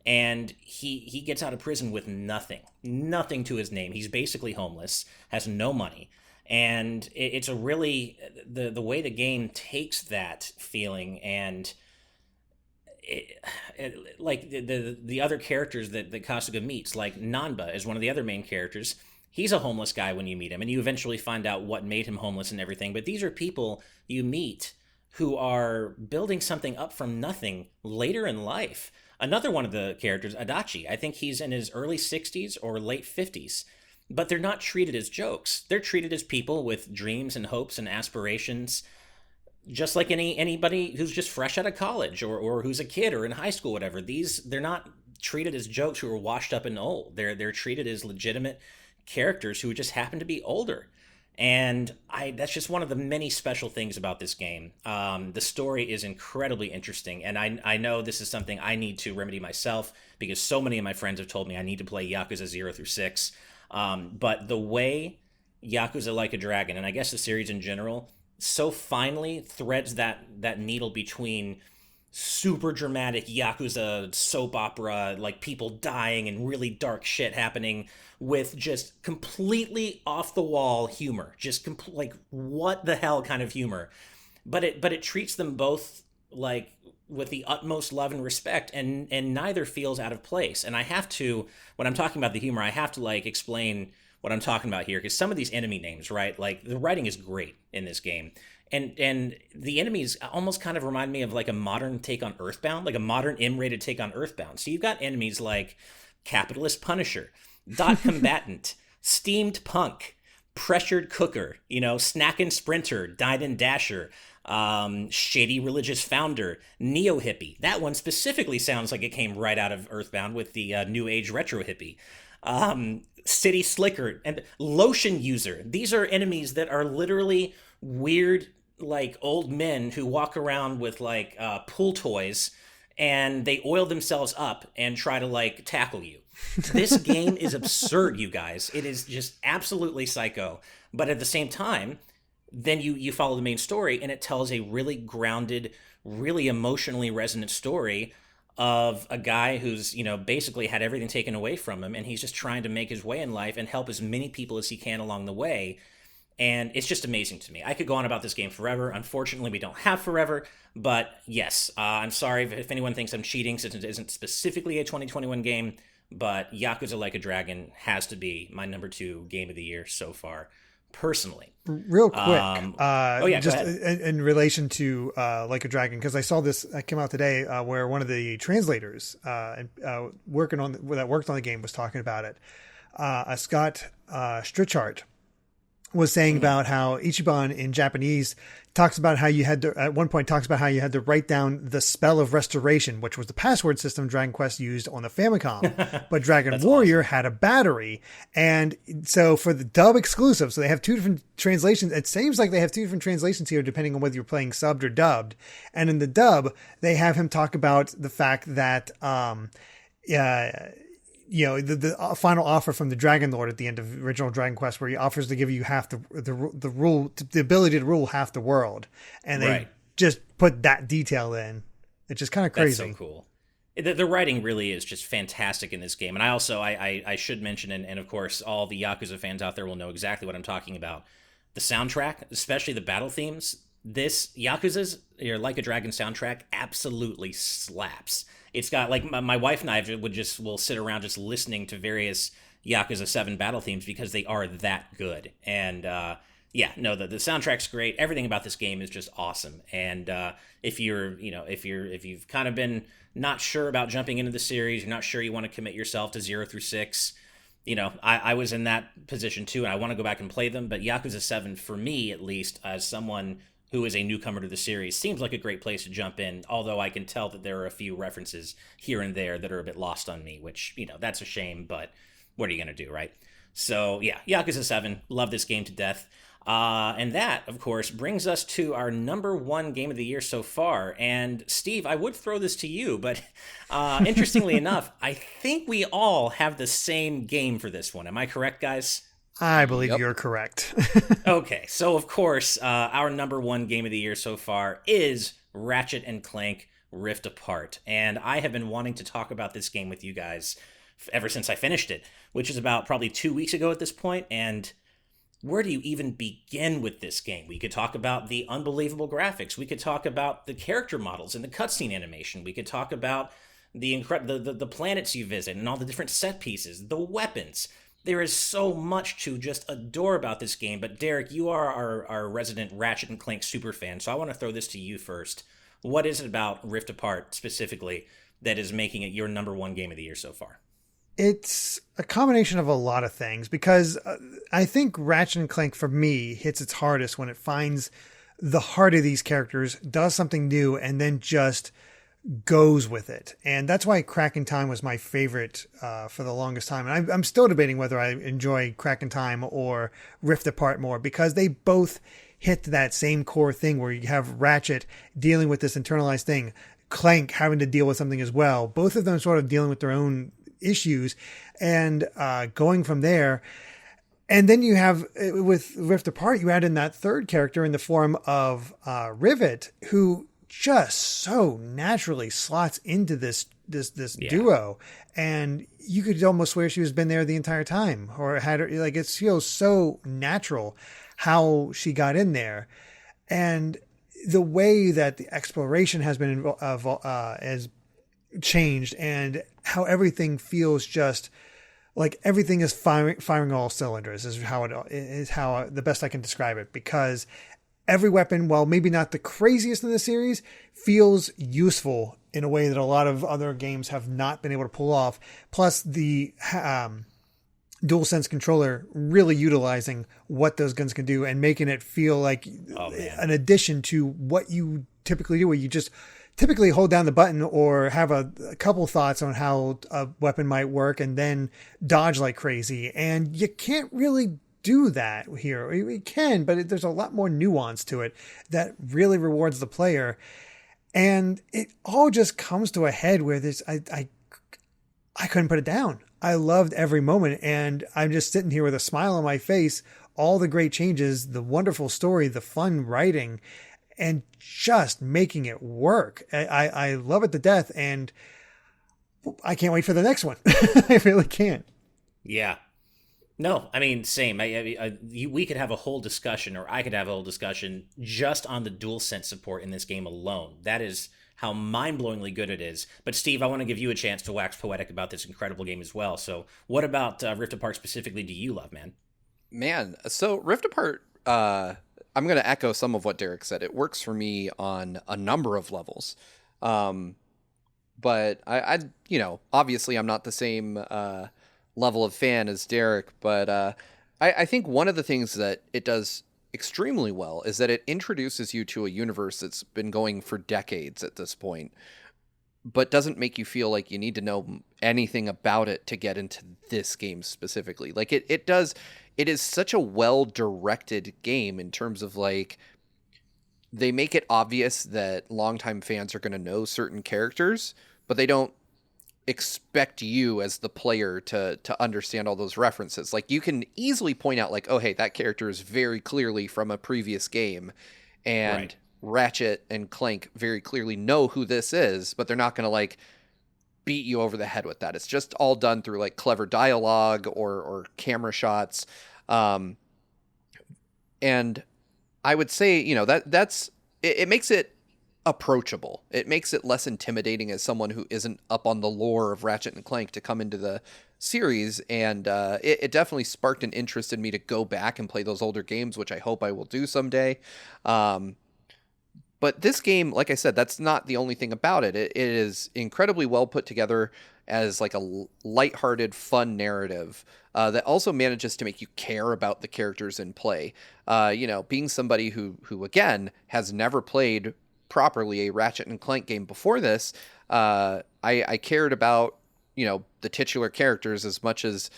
And he gets out of prison with nothing to his name. He's basically homeless, has no money. And it's a really the way the game takes that feeling and like the other characters that Kasuga meets, like Nanba is one of the other main characters. He's a homeless guy when you meet him, and you eventually find out what made him homeless and everything. But these are people you meet who are building something up from nothing later in life. Another one of the characters, Adachi, I think he's in his early 60s or late 50s. But they're not treated as jokes. They're treated as people with dreams and hopes and aspirations, just like anybody who's just fresh out of college or who's a kid or in high school, whatever. They're not treated as jokes who are washed up and old. They're treated as legitimate characters who just happen to be older. And that's just one of the many special things about this game. The story is incredibly interesting, and I know this is something I need to remedy myself because so many of my friends have told me I need to play Yakuza 0 through 6. But the way Yakuza Like a Dragon, and I guess the series in general, so finely threads that needle between super dramatic Yakuza soap opera, like people dying and really dark shit happening, with just completely off the wall humor, just like what the hell kind of humor, but it treats them both like with the utmost love and respect, and neither feels out of place. And I have to, when I'm talking about the humor, I have to like explain what I'm talking about here, because some of these enemy names, right, like the writing is great in this game. And the enemies almost kind of remind me of like a modern take on Earthbound, like a modern M-rated take on Earthbound. So you've got enemies like Capitalist Punisher, Dot Combatant, Steamed Punk, Pressured Cooker, Snackin' Sprinter, Dine Dasher, Shady Religious Founder, Neo Hippie. That one specifically sounds like it came right out of Earthbound with the New Age Retro Hippie. City Slicker and Lotion User. These are enemies that are literally weird, like old men who walk around with like pool toys, and they oil themselves up and try to like tackle you. This game is absurd, you guys. It is just absolutely psycho. But at the same time, then you follow the main story, and it tells a really grounded, really emotionally resonant story of a guy who's, basically had everything taken away from him, and he's just trying to make his way in life and help as many people as he can along the way. And it's just amazing to me. I could go on about this game forever. Unfortunately, we don't have forever. But yes, I'm sorry if anyone thinks I'm cheating, since it isn't specifically a 2021 game. But Yakuza Like a Dragon has to be my number 2 game of the year so far, personally. Real quick, just go ahead. in relation to Like a Dragon, because I saw this came out today where one of the translators that worked on the game was talking about it. Scott Strichart was saying about how Ichiban in Japanese talks about how you had to, at one point talks about how you had to write down the spell of restoration, which was the password system Dragon Quest used on the Famicom, but Dragon Warrior awesome. Had a battery. And so for the dub exclusive, so they have 2 different translations. It seems like they have 2 different translations here, depending on whether you're playing subbed or dubbed. And in the dub, they have him talk about the fact that, the final offer from the Dragon Lord at the end of original Dragon Quest, where he offers to give you half the ability to rule half the world, and they just put that detail in. It's just kind of crazy. That's so cool. The writing really is just fantastic in this game, and I also I should mention, and of course all the Yakuza fans out there will know exactly what I'm talking about. The soundtrack, especially the battle themes. This Yakuza's Like a Dragon soundtrack absolutely slaps. It's got like my wife and I will sit around just listening to various Yakuza 7 battle themes because they are that good. And the soundtrack's great. Everything about this game is just awesome. And if you've kind of been not sure about jumping into the series, you're not sure you want to commit yourself to 0 through 6. I was in that position too, and I want to go back and play them. But Yakuza 7, for me at least, as someone who is a newcomer to the series, seems like a great place to jump in, although I can tell that there are a few references here and there that are a bit lost on me, which, that's a shame, but what are you going to do, right? So, yeah, Yakuza 7, love this game to death. And that, of course, brings us to our number one game of the year so far. And Steve, I would throw this to you, but interestingly enough, I think we all have the same game for this one. Am I correct, guys? I believe you're correct. Okay, so of course, our number one game of the year so far is Ratchet and Clank Rift Apart. And I have been wanting to talk about this game with you guys ever since I finished it, which is about probably 2 weeks ago at this point. And where do you even begin with this game? We could talk about the unbelievable graphics. We could talk about the character models and the cutscene animation. We could talk about the planets you visit and all the different set pieces, the weapons. There is so much to just adore about this game. But Derek, you are our resident Ratchet and Clank super fan, so I want to throw this to you first. What is it about Rift Apart specifically that is making it your number one game of the year so far? It's a combination of a lot of things, because I think Ratchet and Clank for me hits its hardest when it finds the heart of these characters, does something new, and then just goes with it. And that's why Crack in Time was my favorite for the longest time. And I'm still debating whether I enjoy Crack in Time or Rift Apart more, because they both hit that same core thing where you have Ratchet dealing with this internalized thing, Clank having to deal with something as well. Both of them sort of dealing with their own issues and going from there. And then you have, with Rift Apart, you add in that third character in the form of Rivet, who just so naturally slots into this duo, and you could almost swear she was been there the entire time, or had her, like, it feels so natural how she got in there. And the way that the exploration has been has changed, and how everything feels just like everything is firing all cylinders is how the best I can describe it, because every weapon, while maybe not the craziest in the series, feels useful in a way that a lot of other games have not been able to pull off. Plus the DualSense controller really utilizing what those guns can do and making it feel like an addition to what you typically do, where you just typically hold down the button or have a couple thoughts on how a weapon might work and then dodge like crazy. And you can't really do that here. We can, but there's a lot more nuance to it that really rewards the player. And it all just comes to a head where I couldn't put it down. I loved every moment, and I'm just sitting here with a smile on my face, all the great changes, the wonderful story, the fun writing, and just making it work. I love it to death, and I can't wait for the next one. I really can't. Yeah. No, I mean, same. We could have a whole discussion, or I could have a whole discussion just on the DualSense support in this game alone. That is how mind-blowingly good it is. But Steve, I want to give you a chance to wax poetic about this incredible game as well. So what about Rift Apart specifically do you love, man? Man, so Rift Apart, I'm going to echo some of what Derek said. It works for me on a number of levels. But I obviously I'm not the same level of fan as Derek, but I think one of the things that it does extremely well is that it introduces you to a universe that's been going for decades at this point, but doesn't make you feel like you need to know anything about it to get into this game specifically. Like it is such a well-directed game in terms of, like, they make it obvious that longtime fans are going to know certain characters, but they don't expect you as the player to understand all those references. Like, you can easily point out, like, oh, hey, that character is very clearly from a previous game, and Right. Ratchet and Clank very clearly know who this is, but they're not going to, like, beat you over the head with that. It's just all done through, like, clever dialogue or camera shots. And I would say, that's it makes it approachable. It makes it less intimidating as someone who isn't up on the lore of Ratchet and Clank to come into the series. And it definitely sparked an interest in me to go back and play those older games, which I hope I will do someday. But this game, like I said, that's not the only thing about it. It is incredibly well put together. as like a lighthearted, fun narrative that also manages to make you care about the characters in play. Being somebody who again has never played properly a Ratchet and Clank game before this, I cared about the titular characters as much as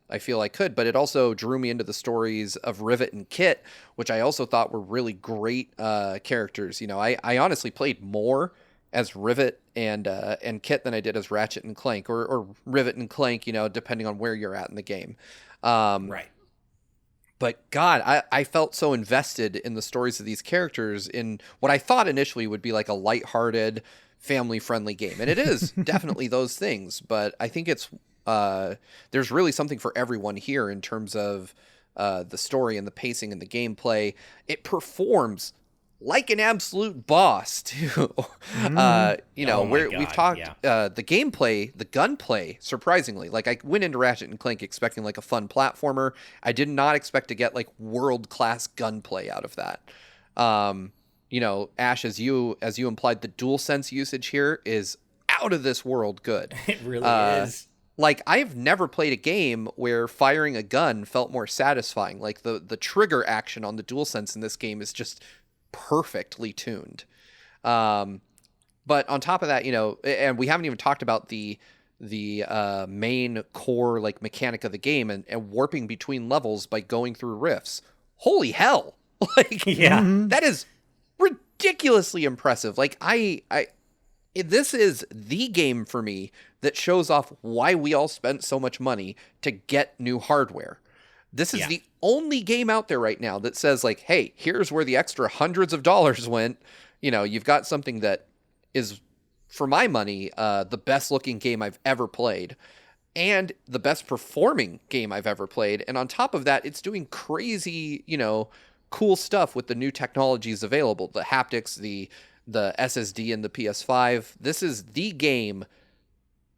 I feel I could, but it also drew me into the stories of Rivet and Kit, which I also thought were really great characters. I honestly played more as Rivet and Kit than I did as Ratchet and Clank, or Rivet and Clank, depending on where you're at in the game. Right. But God, I felt so invested in the stories of these characters in what I thought initially would be like a lighthearted, family-friendly game. And it is definitely those things, but I think it's there's really something for everyone here in terms of the story and the pacing and the gameplay. It performs like an absolute boss too. We've talked the gameplay, the gunplay, surprisingly. Like I went into Ratchet and Clank expecting like a fun platformer. I did not expect to get like world-class gunplay out of that. Ash, as you implied, the DualSense usage here is out of this world good. It really is. Like, I've never played a game where firing a gun felt more satisfying. Like, the trigger action on the DualSense in this game is just perfectly tuned. But on top of that, and we haven't even talked about the main core, like, mechanic of the game and warping between levels by going through rifts. Holy hell! Like, yeah, that is ridiculously impressive. Like, this is the game for me that shows off why we all spent so much money to get new hardware. This is the only game out there right now that says like, hey, here's where the extra hundreds of dollars went. You've got something that is, for my money, the best looking game I've ever played and the best performing game I've ever played. And on top of that, it's doing crazy, cool stuff with the new technologies available, the haptics, the SSD and the PS5. This is the game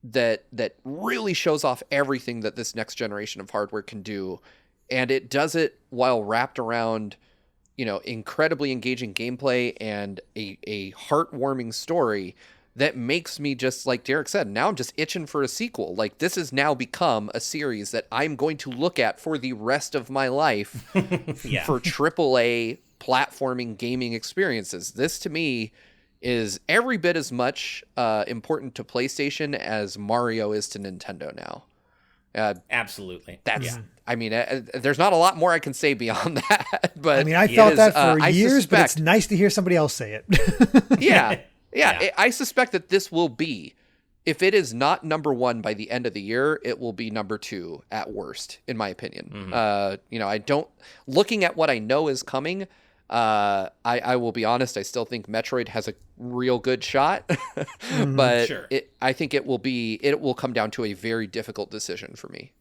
that really shows off everything that this next generation of hardware can do. And it does it while wrapped around, incredibly engaging gameplay and a heartwarming story that makes me, just like Derek said, now I'm just itching for a sequel. Like, this has now become a series that I'm going to look at for the rest of my life for AAA platforming gaming experiences. This to me is every bit as much important to PlayStation as Mario is to Nintendo now. Absolutely. I mean, there's not a lot more I can say beyond that. But I mean, I felt that for years, but it's nice to hear somebody else say it. Yeah. I suspect that this will be, if it is not number one by the end of the year, it will be number two at worst, in my opinion. Mm-hmm. Looking at what I know is coming, I will be honest, I still think Metroid has a real good shot, but sure. I think it will come down to a very difficult decision for me.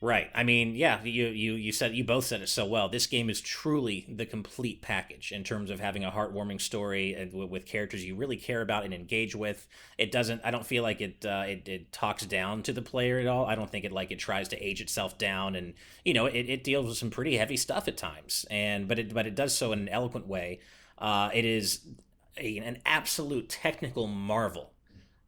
Right. I mean, yeah, you both said it so well. This game is truly the complete package in terms of having a heartwarming story and with characters you really care about and engage with. I don't feel like it talks down to the player at all. I don't think it tries to age itself down, and it deals with some pretty heavy stuff at times. But it does so in an eloquent way. It is an absolute technical marvel.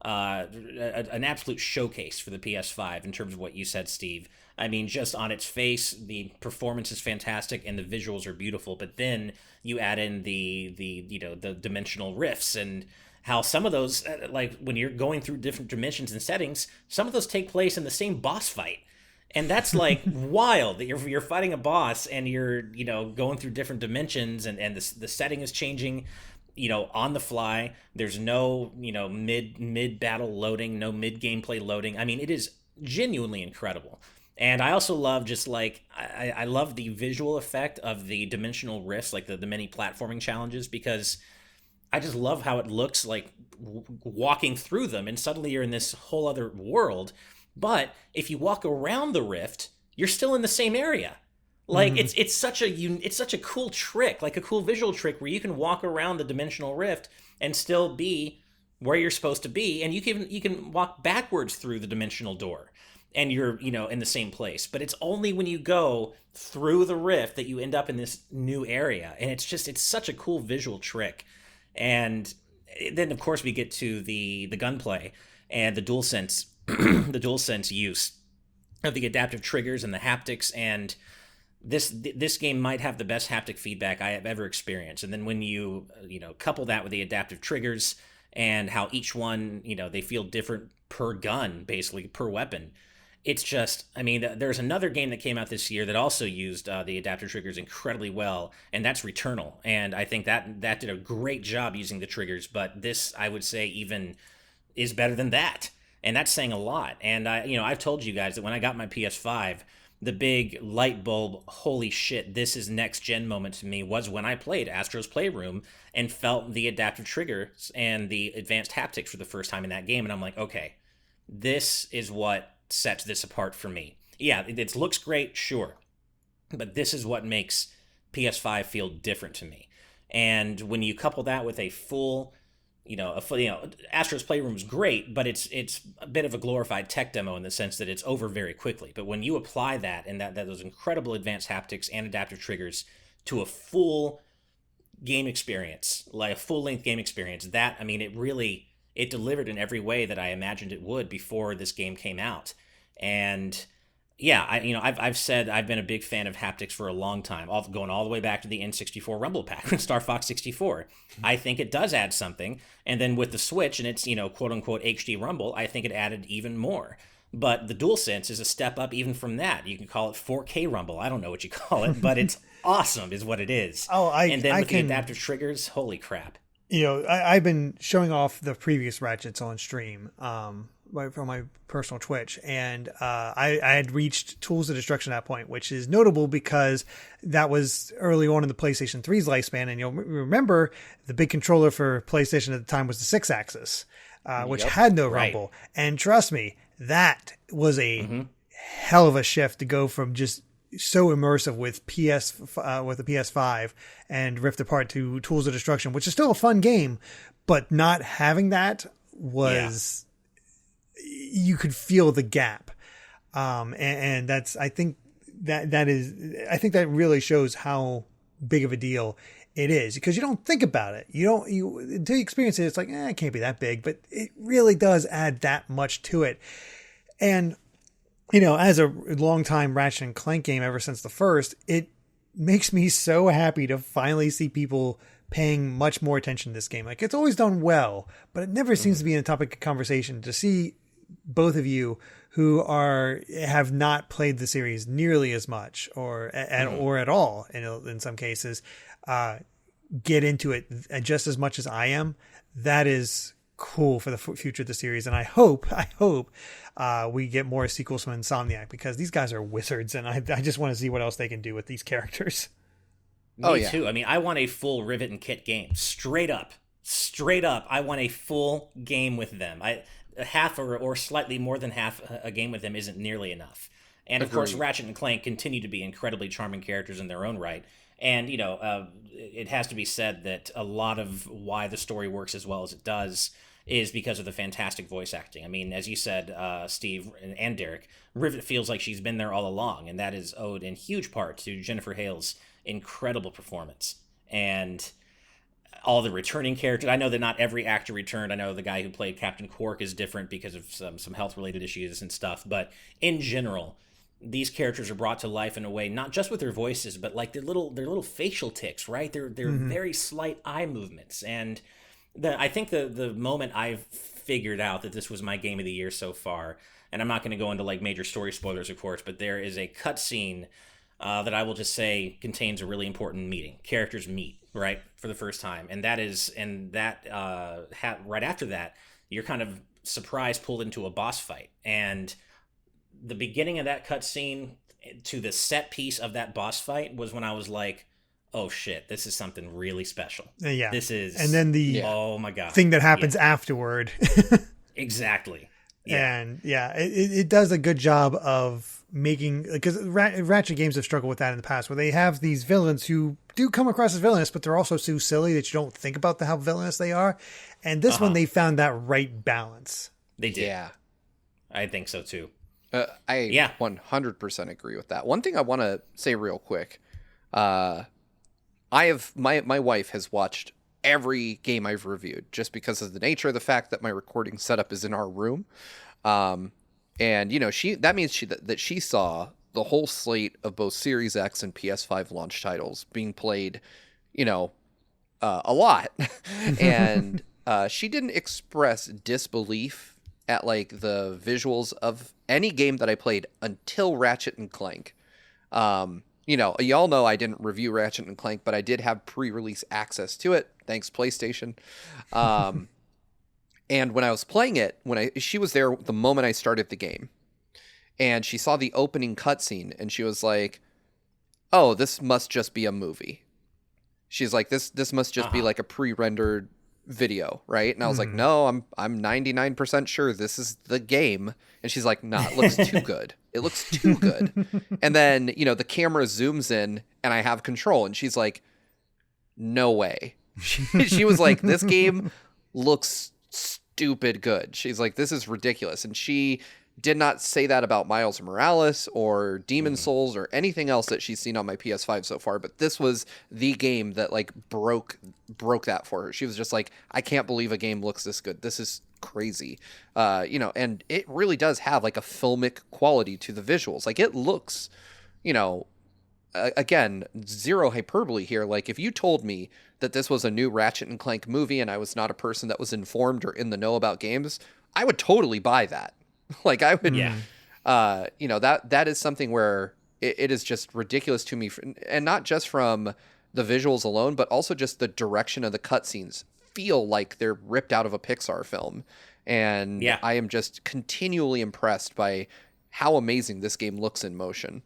An absolute showcase for the PS5 in terms of what you said, Steve. I mean, just on its face, the performance is fantastic and the visuals are beautiful. But then you add in the dimensional rifts and how some of those, like when you're going through different dimensions and settings, some of those take place in the same boss fight. And that's like wild that you're fighting a boss and you're going through different dimensions and the setting is changing. On the fly. There's no, mid battle loading, no mid gameplay loading. I mean, it is genuinely incredible. And I also love I love the visual effect of the dimensional rifts, like the many platforming challenges, because I just love how it looks like walking through them and suddenly you're in this whole other world. But if you walk around the rift, you're still in the same area. Like it's such a cool trick, like a cool visual trick where you can walk around the dimensional rift and still be where you're supposed to be, and you can walk backwards through the dimensional door, and you're in the same place. But it's only when you go through the rift that you end up in this new area, and it's such a cool visual trick, and then of course we get to the gunplay and the DualSense the DualSense use of the adaptive triggers and the haptics, and this game might have the best haptic feedback I have ever experienced. And then when you couple that with the adaptive triggers and how each one, they feel different per gun, basically per weapon. It's just, I mean, there's another game that came out this year that also used the adaptive triggers incredibly well, and that's Returnal. And I think that did a great job using the triggers, but this, I would say, even is better than that. And that's saying a lot. And I've told you guys that when I got my PS5, the big light bulb, holy shit, this is next gen moment to me was when I played Astro's Playroom and felt the adaptive triggers and the advanced haptics for the first time in that game. And I'm like, okay, this is what sets this apart for me. Yeah, it looks great, sure, but this is what makes PS5 feel different to me. And when you couple that with a full, Astro's Playroom is great, but it's a bit of a glorified tech demo in the sense that it's over very quickly. But when you apply that and that those incredible advanced haptics and adaptive triggers to a full game experience, like a full-length game experience, that, I mean, it delivered in every way that I imagined it would before this game came out. And yeah, I've said I've been a big fan of haptics for a long time, going all the way back to the N64 Rumble Pack with Star Fox 64. I think it does add something. And then with the Switch and its, quote unquote HD Rumble, I think it added even more. But the DualSense is a step up even from that. You can call it 4K Rumble. I don't know what you call it, but it's awesome is what it is. And then with the adaptive triggers, holy crap. I've been showing off the previous Ratchets on stream from my personal Twitch, and I had reached Tools of Destruction at that point, which is notable because that was early on in the PlayStation 3's lifespan, and you'll remember the big controller for PlayStation at the time was the 6-axis, which had no rumble. And trust me, that was a hell of a shift to go from just so immersive with the PS5 and Rift Apart to Tools of Destruction, which is still a fun game, but not having that was you could feel the gap. And that's, I think that really shows how big of a deal it is, because you don't think about it. Until you experience it, it's like, it can't be that big, but it really does add that much to it. And as a long-time Ratchet and Clank game ever since the first, it makes me so happy to finally see people paying much more attention to this game. Like, it's always done well, but it never seems to be a topic of conversation. To see both of you who have not played the series nearly as much or at all in some cases, get into it just as much as I am, that is cool for the future of the series. And I hope we get more sequels from Insomniac, because these guys are wizards, and I just want to see what else they can do with these characters. Me too. I mean, I want a full Rivet and Kit game. Straight up. I want a full game with them. Half or slightly more than half a game with them isn't nearly enough. And of course, Ratchet and Clank continue to be incredibly charming characters in their own right. And, it has to be said that a lot of why the story works as well as it does is because of the fantastic voice acting. I mean, as you said, Steve and Derek, Rivet feels like she's been there all along, and that is owed in huge part to Jennifer Hale's incredible performance. And all the returning characters, I know that not every actor returned. I know the guy who played Captain Quark is different because of some health-related issues and stuff, but in general, these characters are brought to life in a way, not just with their voices, but like their little facial tics, right? They're very slight eye movements. And I think the moment I've figured out that this was my game of the year so far, and I'm not going to go into like major story spoilers, of course, but there is a cutscene that I will just say contains a really important meeting. Characters meet, right, for the first time, and right after that, you're kind of surprise pulled into a boss fight, and the beginning of that cutscene to the set piece of that boss fight was when I was like, oh shit, this is something really special. Yeah. This is... And then the oh my God. thing that happens afterward. Exactly. Yeah. And it does a good job of making... Because Ratchet games have struggled with that in the past, where they have these villains who do come across as villainous, but they're also so silly that you don't think about how villainous they are. And this one, they found that right balance. They did. Yeah. I think so too. I 100% agree with that. One thing I want to say real quick. I have my wife has watched every game I've reviewed, just because of the nature of the fact that my recording setup is in our room. And that means that she saw the whole slate of both Series X and PS5 launch titles being played, a lot. And she didn't express disbelief at like the visuals of any game that I played until Ratchet and Clank. Y'all know I didn't review Ratchet and Clank, but I did have pre-release access to it. Thanks, PlayStation. And when I was playing it, she was there the moment I started the game, and she saw the opening cutscene, and she was like, "Oh, this must just be a movie." She's like, "This must just be like a pre-rendered video, right?" And I was like, "No, I'm 99% sure this is the game." And she's like, "Nah, it looks too good. It looks too good." And then, the camera zooms in and I have control, and she's like, "No way." She was like, "This game looks stupid good." She's like, "This is ridiculous." And she did not say that about Miles Morales or Demon Souls or anything else that she's seen on my PS5 so far, but this was the game that like broke that for her. She was just like, "I can't believe a game looks this good. This is crazy." And it really does have like a filmic quality to the visuals. Like it looks, again, zero hyperbole here. Like if you told me that this was a new Ratchet and Clank movie and I was not a person that was informed or in the know about games, I would totally buy that. Like I would, that is something where it is just ridiculous to me, and not just from the visuals alone, but also just the direction of the cutscenes feel like they're ripped out of a Pixar film. And I am just continually impressed by how amazing this game looks in motion.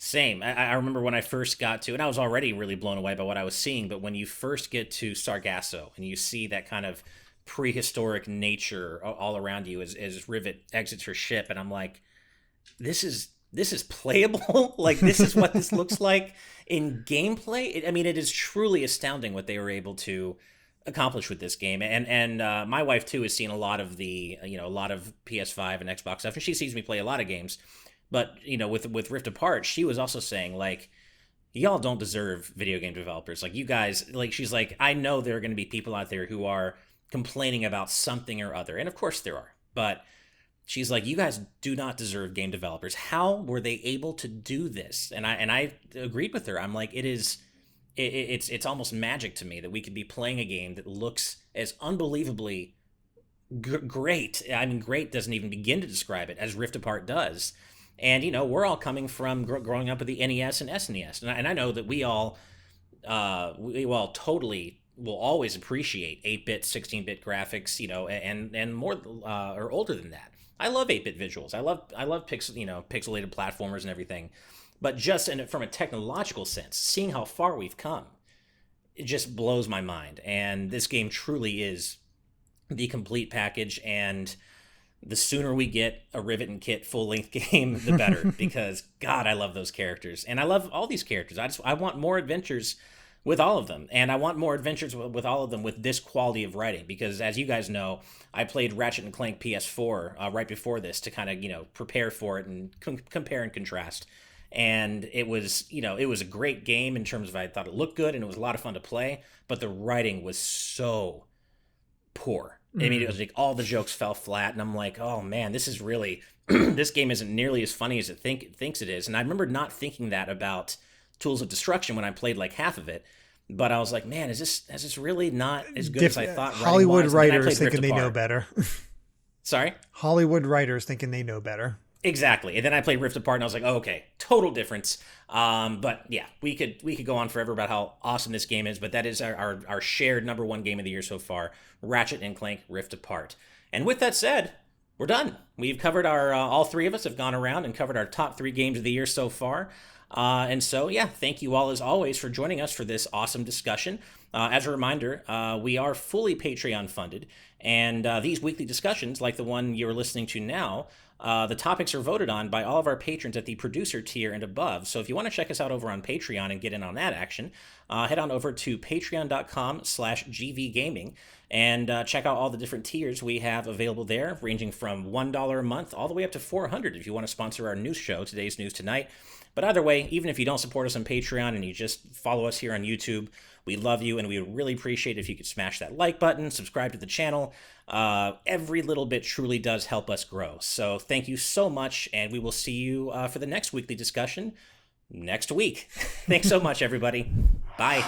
Same. I remember when I first got to, and I was already really blown away by what I was seeing, but when you first get to Sargasso and you see that kind of prehistoric nature all around you as Rivet exits her ship, and I'm like, this is playable. Like this is what this looks like in gameplay. It is truly astounding what they were able to accomplish with this game. And my wife too has seen a lot of the a lot of PS5 and Xbox stuff, and she sees me play a lot of games. But with Rift Apart, she was also saying like, y'all don't deserve video game developers. Like you guys, like she's like, I know there are going to be people out there who are complaining about something or other, and of course there are, but she's like, you guys do not deserve game developers. How were they able to do this? And I agreed with her. I'm like, it's almost magic to me that we could be playing a game that looks as unbelievably great. I mean, great doesn't even begin to describe it, as Rift Apart does. And we're all coming from growing up with the NES and SNES, and I know that we all totally will always appreciate 8-bit, 16-bit graphics, and more or older than that. I love 8-bit visuals. I love pixelated platformers and everything. But just from a technological sense, seeing how far we've come, it just blows my mind. And this game truly is the complete package. And the sooner we get a Rivet and Kit full-length game, the better. Because God, I love those characters, and I love all these characters. I want more adventures with all of them, and I want more adventures with all of them with this quality of writing, because as you guys know, I played Ratchet and Clank PS4 right before this to kind of prepare for it and compare and contrast, and it was a great game in terms of, I thought it looked good and it was a lot of fun to play, but the writing was so poor. It was like all the jokes fell flat, and I'm like, oh man, this is really this game isn't nearly as funny as it thinks it is. And I remember not thinking that about Tools of Destruction when I played like half of it, but I was like, man, is this really not as good as I thought? Hollywood writers thinking they know better. Sorry? Hollywood writers thinking they know better. Exactly. And then I played Rift Apart, and I was like, oh, okay, total difference. But yeah, we could go on forever about how awesome this game is, but that is our shared number one game of the year so far, Ratchet and Clank Rift Apart. And with that said, we're done. We've covered our all three of us have gone around and covered our top 3 games of the year so far. And so, yeah, thank you all as always for joining us for this awesome discussion. As a reminder, we are fully Patreon funded, and these weekly discussions, like the one you're listening to now, the topics are voted on by all of our patrons at the producer tier and above. So if you want to check us out over on Patreon and get in on that action, head on over to patreon.com/gvgaming and check out all the different tiers we have available there, ranging from $1 a month all the way up to $400 if you want to sponsor our news show, Today's News Tonight. But either way, even if you don't support us on Patreon and you just follow us here on YouTube, we love you, and we would really appreciate if you could smash that like button, subscribe to the channel. Every little bit truly does help us grow. So thank you so much, and we will see you for the next weekly discussion next week. Thanks so much, everybody. Bye.